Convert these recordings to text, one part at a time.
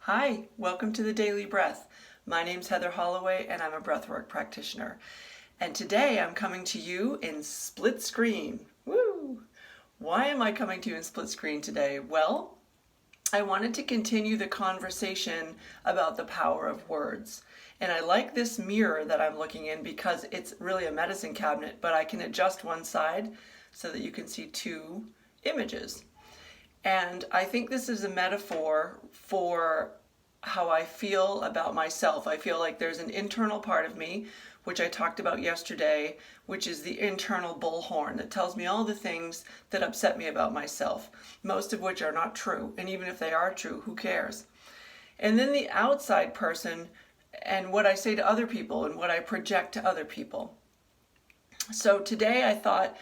Hi, welcome to the Daily Breath. My name's Heather Holloway and I'm a breathwork practitioner. And today I'm coming to you in split screen. Woo! Why am I coming to you in split screen today? Well, I wanted to continue the conversation about the power of words. And I like this mirror that I'm looking in because it's really a medicine cabinet, but I can adjust one side so that you can see two images. And I think this is a metaphor for how I feel about myself. I feel like there's an internal part of me, which I talked about yesterday, which is the internal bullhorn that tells me all the things that upset me about myself, most of which are not true. And even if they are true, who cares? And then the outside person and what I say to other people and what I project to other people. So today I thought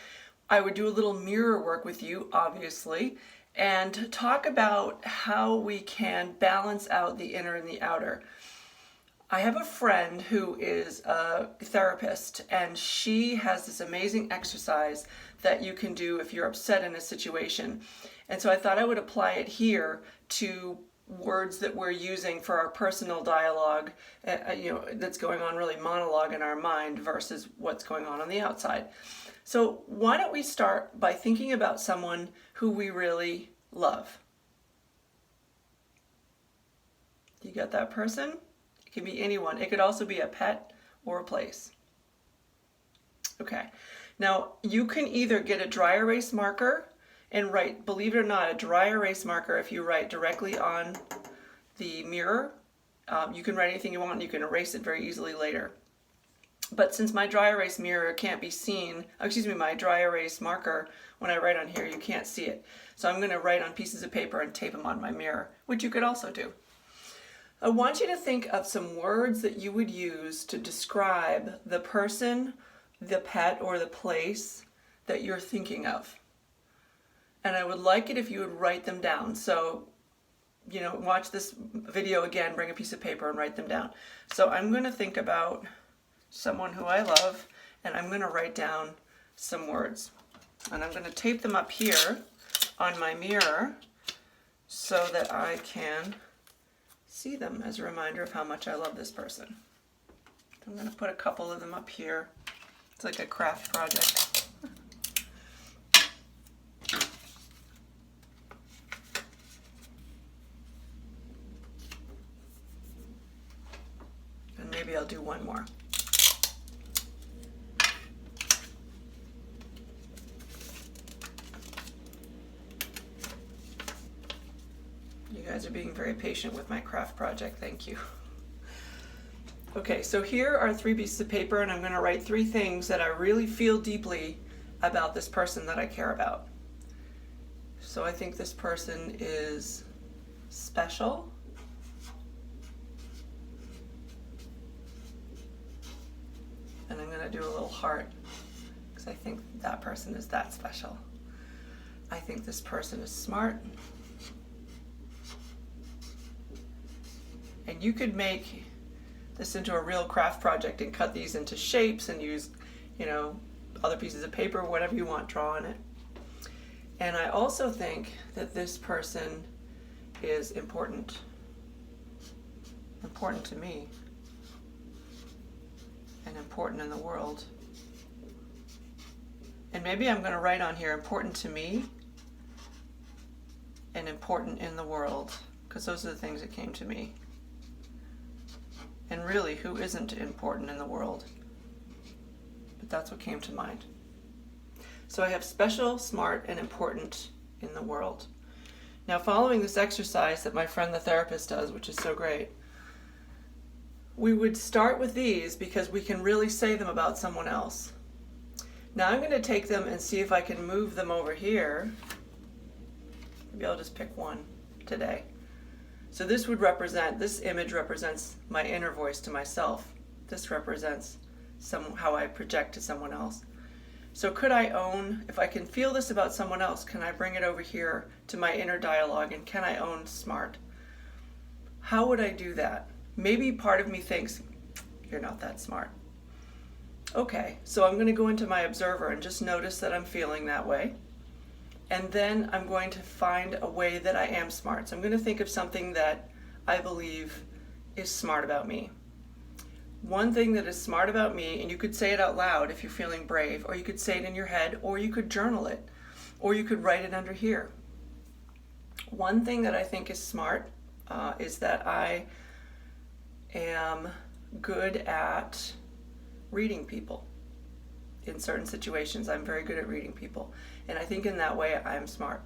I would do a little mirror work with you, obviously, and talk about how we can balance out the inner and the outer. I have a friend who is a therapist, and she has this amazing exercise that you can do if you're upset in a situation. And so I thought I would apply it here to words that we're using for our personal dialogue, that's going on, really monologue in our mind versus what's going on the outside. So why don't we start by thinking about someone who we really love. You got that person? It can be anyone. It could also be a pet or a place. Okay. Now you can either get a dry erase marker and write, believe it or not, a dry erase marker, if you write directly on the mirror, you can write anything you want and you can erase it very easily later. But since my dry erase mirror can't be seen, my dry erase marker, when I write on here, you can't see it. So I'm going to write on pieces of paper and tape them on my mirror, which you could also do. I want you to think of some words that you would use to describe the person, the pet, or the place that you're thinking of. And I would like it if you would write them down. So, watch this video again, bring a piece of paper and write them down. So I'm going to think about someone who I love, and I'm going to write down some words. And I'm going to tape them up here on my mirror so that I can see them as a reminder of how much I love this person. I'm going to put a couple of them up here. It's like a craft project. And maybe I'll do one more. You guys are being very patient with my craft project. Thank you. Okay, so here are 3 pieces of paper, and I'm going to write 3 things that I really feel deeply about this person that I care about. So I think this person is special. And I'm going to do a little heart because I think that person is that special. I think this person is smart. And you could make this into a real craft project and cut these into shapes and use, other pieces of paper, whatever you want, draw on it. And I also think that this person is important to me, and important in the world. And maybe I'm going to write on here, important to me and important in the world, because those are the things that came to me. And really, who isn't important in the world? But that's what came to mind. So I have special, smart, and important in the world. Now, following this exercise that my friend the therapist does, which is so great, we would start with these because we can really say them about someone else. Now I'm going to take them and see if I can move them over here. Maybe I'll just pick one today. So this image represents my inner voice to myself. This represents how I project to someone else. So could I own, if I can feel this about someone else, can I bring it over here to my inner dialogue, and can I own smart? How would I do that? Maybe part of me thinks, you're not that smart. Okay, so I'm going to go into my observer and just notice that I'm feeling that way. And then I'm going to find a way that I am smart. So I'm going to think of something that I believe is smart about me. One thing that is smart about me, and you could say it out loud if you're feeling brave, or you could say it in your head, or you could journal it, or you could write it under here. One thing that I think is smart is that I am good at reading people. In certain situations, I'm very good at reading people. And I think in that way, I'm smart.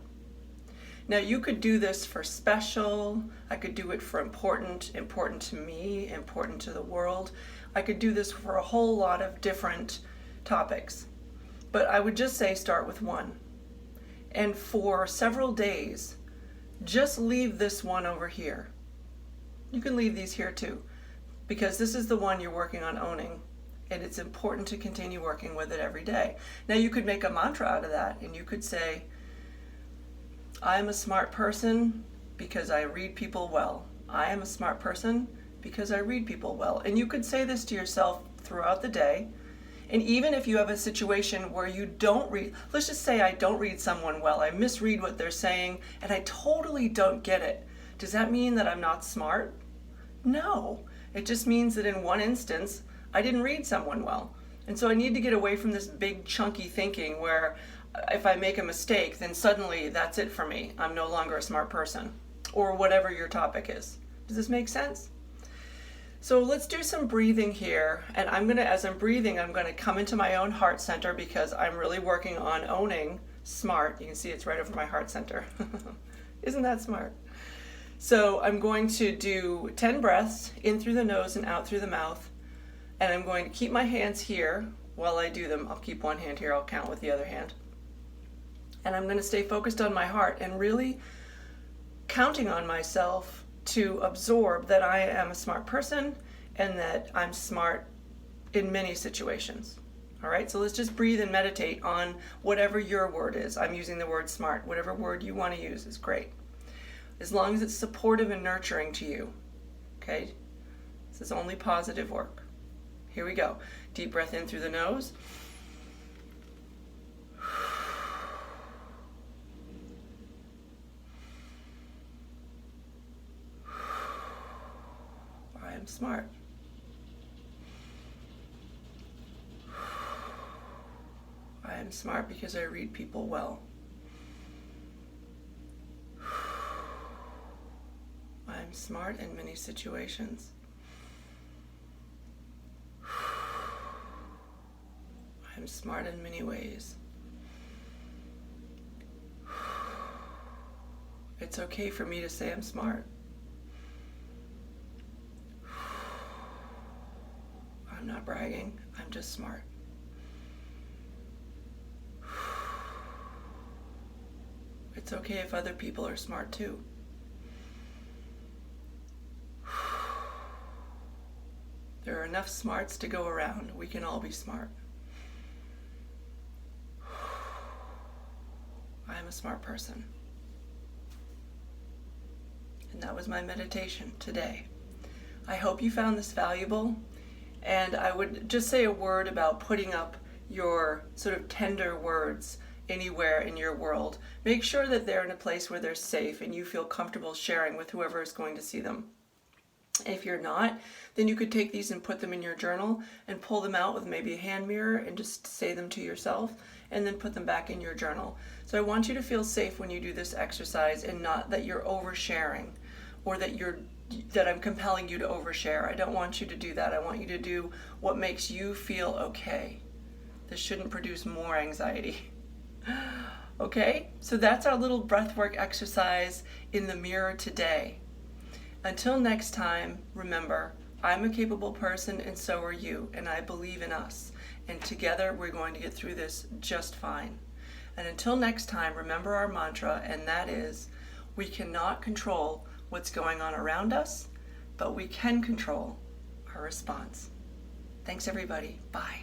Now, you could do this for special. I could do it for important to me, important to the world. I could do this for a whole lot of different topics. But I would just say start with one. And for several days, just leave this one over here. You can leave these here too, because this is the one you're working on owning. And it's important to continue working with it every day. Now, you could make a mantra out of that, and you could say, I'm a smart person because I read people well. I am a smart person because I read people well. And you could say this to yourself throughout the day. And even if you have a situation where you don't read, let's just say I don't read someone well, I misread what they're saying, and I totally don't get it. Does that mean that I'm not smart? No. It just means that in one instance, I didn't read someone well. And so I need to get away from this big chunky thinking where if I make a mistake, then suddenly that's it for me. I'm no longer a smart person, or whatever your topic is. Does this make sense? So let's do some breathing here. And as I'm breathing, I'm gonna come into my own heart center because I'm really working on owning smart. You can see it's right over my heart center. Isn't that smart? So I'm going to do 10 breaths in through the nose and out through the mouth. And I'm going to keep my hands here while I do them. I'll keep one hand here, I'll count with the other hand. And I'm going to stay focused on my heart and really counting on myself to absorb that I am a smart person and that I'm smart in many situations. All right, so let's just breathe and meditate on whatever your word is. I'm using the word smart. Whatever word you want to use is great, as long as it's supportive and nurturing to you. Okay, this is only positive work. Here we go. Deep breath in through the nose. I am smart. I am smart because I read people well. I am smart in many situations. I'm smart in many ways. It's okay for me to say I'm smart. I'm not bragging, I'm just smart. It's okay if other people are smart too. There are enough smarts to go around. We can all be smart. I am a smart person. And that was my meditation today. I hope you found this valuable. And I would just say a word about putting up your sort of tender words anywhere in your world. Make sure that they're in a place where they're safe and you feel comfortable sharing with whoever is going to see them. If you're not, then you could take these and put them in your journal and pull them out with maybe a hand mirror and just say them to yourself and then put them back in your journal. So I want you to feel safe when you do this exercise and not that you're oversharing or that I'm compelling you to overshare. I don't want you to do that. I want you to do what makes you feel okay. This shouldn't produce more anxiety. Okay, so that's our little breathwork exercise in the mirror today. Until next time, remember, I'm a capable person and so are you, and I believe in us. And together we're going to get through this just fine. And until next time, remember our mantra, and that is, we cannot control what's going on around us, but we can control our response. Thanks everybody. Bye.